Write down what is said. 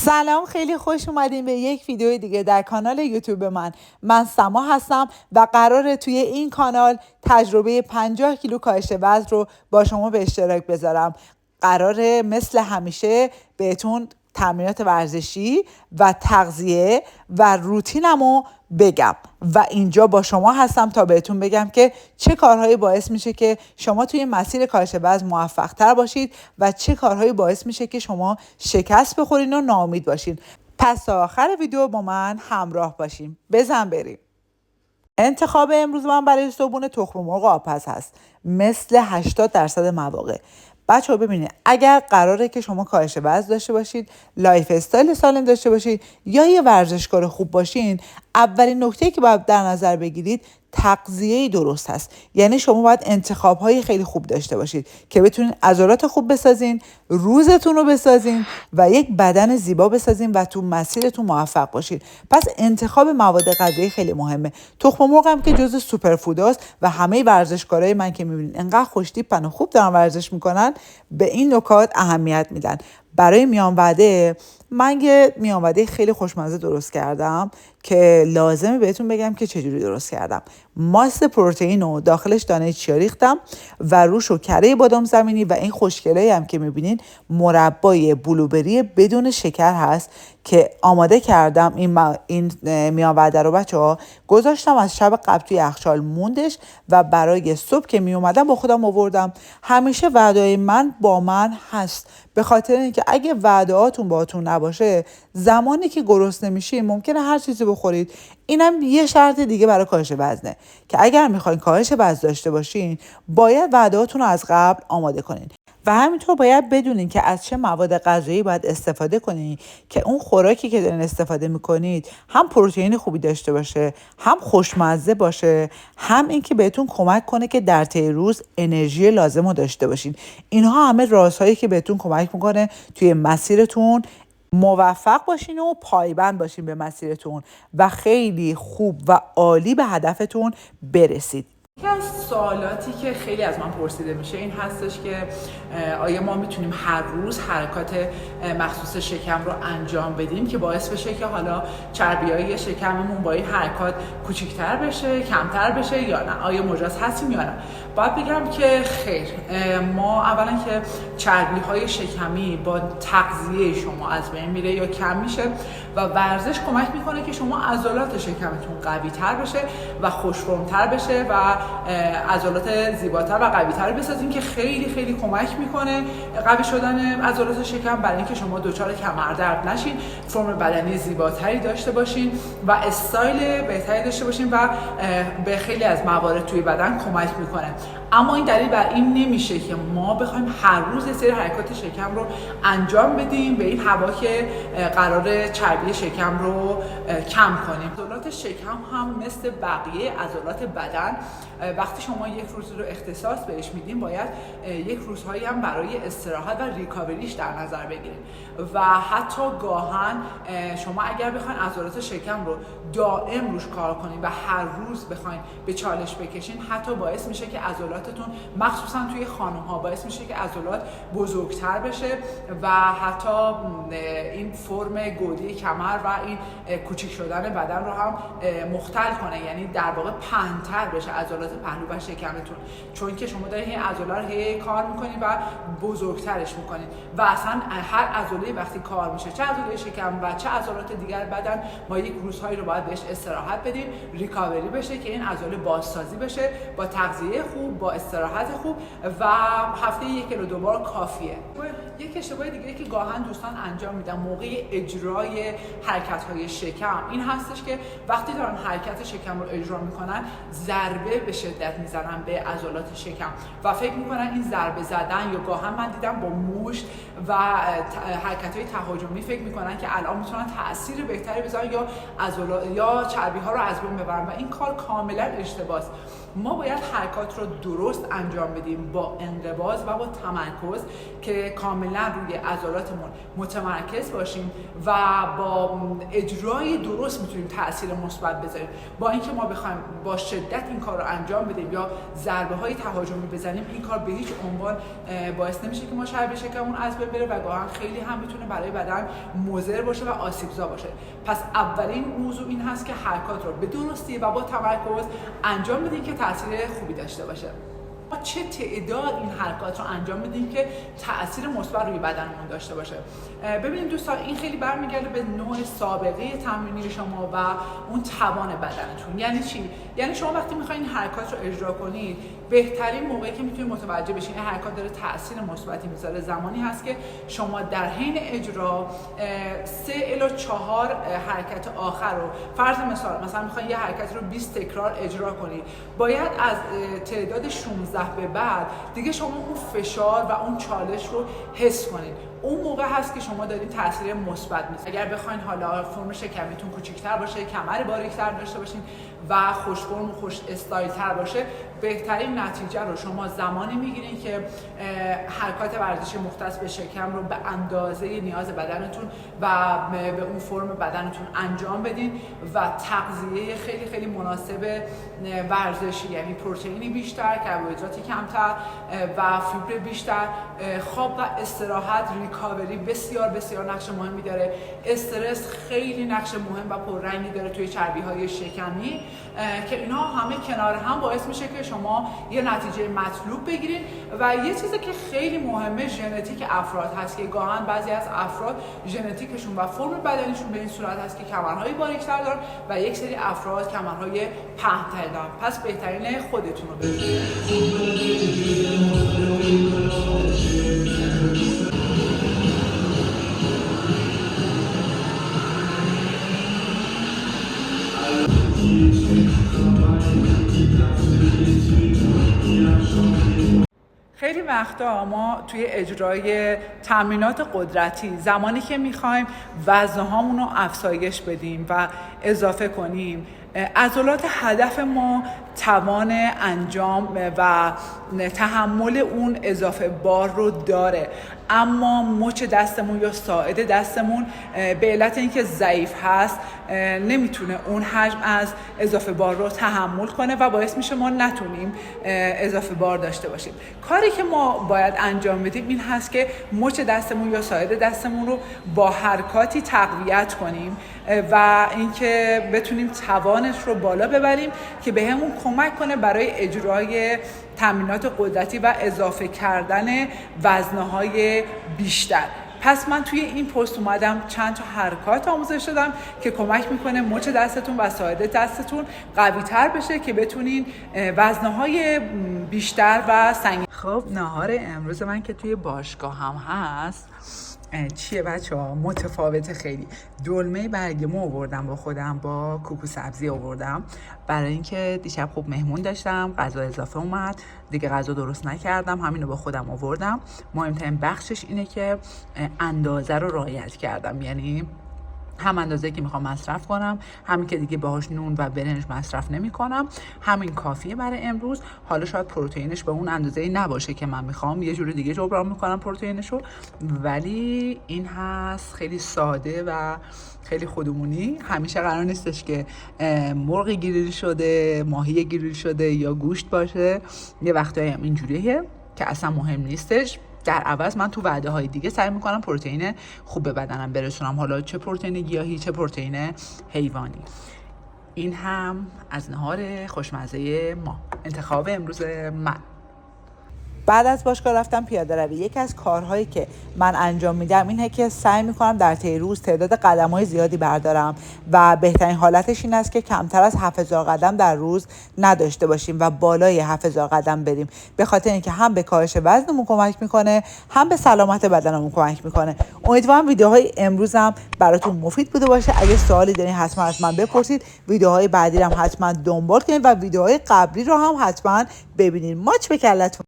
سلام، خیلی خوش اومدین به یک ویدیو دیگه در کانال یوتیوب من سما هستم و قراره توی این کانال تجربه 50 کیلو کاهش وزن رو با شما به اشتراک بذارم. قراره مثل همیشه بهتون تمرینات ورزشی و تغذیه و روتینمو بگم و اینجا با شما هستم تا بهتون بگم که چه کارهایی باعث میشه که شما توی مسیر کاهش وزن موفق تر باشید و چه کارهایی باعث میشه که شما شکست بخورین و ناامید باشین. پس تا آخر ویدیو با من همراه باشیم. بزن بریم. انتخاب امروز من برای صبحونه تخم مرغ آبپز هست، مثل 80% مواقع. بچه‌ها ببینید، اگر قراره که شما کاهش وزن داشته باشید، لایف استایل سالم داشته باشید یا یه ورزشکار خوب باشین، اولین نکته‌ای که باید در نظر بگیرید تغذیه درست هست. یعنی شما باید انتخاب‌های خیلی خوب داشته باشید که بتونین عضلات خوب بسازین، روزتون رو بسازین و یک بدن زیبا بسازین و تو مسیرتون موفق باشین. پس انتخاب مواد غذایی خیلی مهمه. تخم مرغ هم که جزو سوپرفوداست و همه ورزشکارای من که می‌بینین انقدر خوش‌تیپن و خوب دارن ورزش می‌کنن، به این نکات اهمیت میدن. برای میان وعده من یه میان وعده خیلی خوشمزه درست کردم که لازمه بهتون بگم که چجوری درست کردم. ماست پروتئین رو داخلش دانه چیا ریختم و روشو کره بادام زمینی و این خوشگلایی هم که میبینین مربای بلوبری بدون شکر هست که آماده کردم. این میان وعده رو بچه‌ها گذاشتم از شب قبل توی یخچال موندش و برای صبح که می اومدم با خودم آوردم. همیشه وعده‌های من با من هست، به خاطر اینکه اگه وعده‌هاتون باهاتون نباشه، زمانی که گرسنه میشین ممکنه هر چیزی بخورید. اینم یه شرط دیگه برای کاهش وزنه که اگر میخواین کاهش وزن داشته باشین، باید وعده‌هاتون رو از قبل آماده کنین و همینطور باید بدونین که از چه مواد غذایی باید استفاده کنین که اون خوراکی که دارین استفاده میکنید هم پروتئین خوبی داشته باشه، هم خوشمزه باشه، هم این که بهتون کمک کنه که در طی روز انرژی لازم رو داشته باشین. اینها همه رازهایی که بهتون کمک میکنه توی مسیرتون موفق باشین و پایبند باشین به مسیرتون و خیلی خوب و عالی به هدفتون برسید. یکی از سوالاتی که خیلی از من پرسیده میشه این هستش که آیا ما میتونیم هر روز حرکات مخصوص شکم رو انجام بدیم که باعث بشه که حالا چربیای شکممون با این حرکات کوچیک‌تر بشه، کمتر بشه یا نه؟ آیا مجاز هستیم یا نه؟ باید بگم که خیر. ما اولا که چربی‌های شکمی با تغذیه شما از بین میره یا کم میشه و ورزش کمک میکنه که شما عضلات شکمتون قوی‌تر بشه و خوش‌فرم‌تر بشه و عضلات زیباتر و قوی‌تر بسازین که خیلی خیلی کمک میکنه قوی شدن عضلات شکم برای اینکه شما دچار کمردرد نشین، فرم بدنی زیباتری داشته باشین و استایل بهتری داشته باشین و به خیلی از موارد توی بدن کمک میکنه. اما این دلیل بر این نمیشه که ما بخوایم هر روز یه سری حرکات شکم رو انجام بدیم به این هوا که قرار چربی شکم رو کم کنیم. عضلات شکم هم مثل بقیه عضلات بدن وقتی شما یک روز رو اختصاص بهش میدین، باید یک روزهایی هم برای استراحت و ریکاوریش در نظر بگیرید و حتی گاهن شما اگر بخواید عضلات شکم رو دائم روش کار کنید و هر روز بخواید به چالش بکشین، حتی باعث میشه که عضلاتتون مخصوصا توی خانم‌ها باعث میشه که عضلات بزرگتر بشه و حتی این فرم گودی کمر و این کوچیک شدن بدن رو هم مختل کنه، یعنی در واقع پهن‌تر بشه عضلات پهلو و شکمتون، چون که شما دارید این عضله رو هی کار میکنید و بزرگترش میکنید و اصلا هر عضله وقتی کار میشه، چه عضله شکم و چه عضلات دیگر بدن، ما یک روزهایی رو باید بهش استراحت بدیم، ریکاوری بشه که این عضله بازسازی بشه با تغذیه خوب، با استراحت خوب و هفته یک یا دو بار کافیه. یک اشتباه دیگه که گاهن دوستان انجام میدن موقع اجرای حرکت‌های شکم این هستش که وقتی دارن حرکت شکم رو اجرا میکنن، ضربه به شدت میزنن به عضلات شکم و فکر میکنن این ضربه زدن، یا گاهن من دیدم با مشت و حرکت‌های تهاجمی فکر میکنن که الان میتونن تأثیر بهتری بذارن یا چربی‌ها رو از بین ببرن و این کار کاملا اشتباهه. ما باید حرکات رو درست انجام بدیم با انقباض و با تمرکز که کاملا روی عضلاتمون متمرکز باشیم و با اجرای درست میتونیم تاثیر مثبت بذاریم. با اینکه ما بخوایم با شدت این کار رو انجام بدیم یا ضربه های تهاجمی بزنیم، این کار به هیچ عنوان باعث نمیشه که ما چربی شکممون از بین بره و گاهن خیلی هم میتونه برای بدن مضر باشه و آسیبزا باشه. پس اولین موضوع این هست که حرکات رو به درستی و با تمرکز انجام بدیم که تاثیر خوبی داشته باشه. ما چه تعداد این حرکات رو انجام بدیم که تأثیر مثبت روی بدنمون داشته باشه؟ ببینید دوستان، این خیلی برمیگرده به نوع سابقه تمرینی شما و اون توان بدنتون. یعنی چی؟ یعنی شما وقتی میخواین این حرکات رو اجرا کنید، بهترین موقعی که میتونید متوجه بشین این حرکات داره تأثیر مثبتی میذاره زمانی هست که شما در حین اجرا 3 الی 4 حرکت آخر رو، فرض مثلا میخواین یه حرکت رو 20 تکرار اجرا کنید، باید از تعداد 16 به بعد دیگه شما اون فشار و اون چالش رو حس کنید. اون موقع هست که شما دارین تاثیر مثبت میذارید. اگر بخواین حالا فرم شکمیتون کوچیک‌تر باشه، کمر باریک‌تر داشته باشین و خوش فرم و خوش استایل تر باشه، بهترین نتیجه رو شما زمانی میگیرین که حرکات ورزشی مختص به شکم رو به اندازه نیاز بدنتون و به اون فرم بدنتون انجام بدین و تغذیه خیلی خیلی مناسب ورزشی، یعنی پروتئینی بیشتر، کربوهیدراتی کمتر و فیبر بیشتر، خواب و استراحت، ریکاوری بسیار بسیار نقش مهمی داره. استرس خیلی نقش مهم و پررنگی داره توی چربی‌های شکمی که اینا همه کنار هم باعث میشه که شما یه نتیجه مطلوب بگیرید. و یه چیزی که خیلی مهمه ژنتیک افراد هست که گاهن بعضی از افراد ژنتیکشون و فرم بدنیشون به این صورت هست که کمرهای باریک‌تر دارن و یک سری افراد کمرهای پهن‌تر دارن. پس بهترینه خودتون رو ببینید. خیلی وقتا ما توی اجرای تمرینات قدرتی زمانی که میخوایم وزنهامون رو افزایش بدیم و اضافه کنیم، عضلات هدف ما توان انجام و تحمل اون اضافه بار رو داره، اما مچ دستمون یا ساعد دستمون به علت اینکه ضعیف هست نمیتونه اون حجم از اضافه بار رو تحمل کنه و باعث میشه ما نتونیم اضافه بار داشته باشیم. کاری که ما باید انجام بدیم این هست که مچ دستمون یا ساعد دستمون رو با حرکاتی تقویت کنیم و اینکه بتونیم توانش رو بالا ببریم که بهمون کمک کنه برای اجرای تمرینات قدرتی و اضافه کردن وزنه‌های بیشتر. پس من توی این پست اومدم چند تا حرکات آموزش دادم که کمک میکنه مچ دستتون و ساعد دستتون قوی تر بشه که بتونین وزنه‌های بیشتر و سنگین. خب نهار امروز من که توی باشگاه هم هست چیه بچه ها؟ متفاوته خیلی. دلمه برگمو آوردم با خودم، با کوکو سبزی آوردم برای اینکه دیشب خوب مهمون داشتم، غذا اضافه اومد دیگه، غذا درست نکردم، همینو با خودم آوردم. مهمترین بخشش اینه که اندازه رو رعایت کردم، یعنی هم اندازه‌ای که میخوام مصرف کنم، همین که دیگه باهاش نون و برنج مصرف نمی کنم، همین کافیه برای امروز. حالا شاید پروتئینش به اون اندازه‌ای نباشه که من میخوام، یه جوری دیگه جبران میکنم پروتئینشو، ولی این هست خیلی ساده و خیلی خودمونی. همیشه قرار نیستش که مرغ گریل شده، ماهی گریل شده یا گوشت باشه، یه وقتایی هم اینجوریه که اصلا مهم نیستش. در عوض من تو وعده های دیگه سعی میکنم پروتئین خوب به بدنم برسونم، حالا چه پروتئین گیاهی چه پروتئین حیوانی. این هم از نهار خوشمزه ما، انتخاب امروز من. بعد از باشگاه رفتم پیاده روی. یکی از کارهایی که من انجام میدم اینه که سعی میکنم در طی روز تعداد قدم‌های زیادی بردارم و بهترین حالتش این است که کمتر از 7000 قدم در روز نداشته باشیم و بالای 7000 قدم بریم، به خاطر اینکه هم به کاهش وزنمون کمک میکنه، هم به سلامت بدنمون کمک میکنه. امیدوارم ویدیوهای امروزم براتون مفید بوده باشه. اگه سوالی دارین حتما از من بپرسید. ویدیوهای بعدی رو هم حتما دنبال کنید و ویدیوهای قبلی رو هم حتما ببینید. ماچ به کلتون.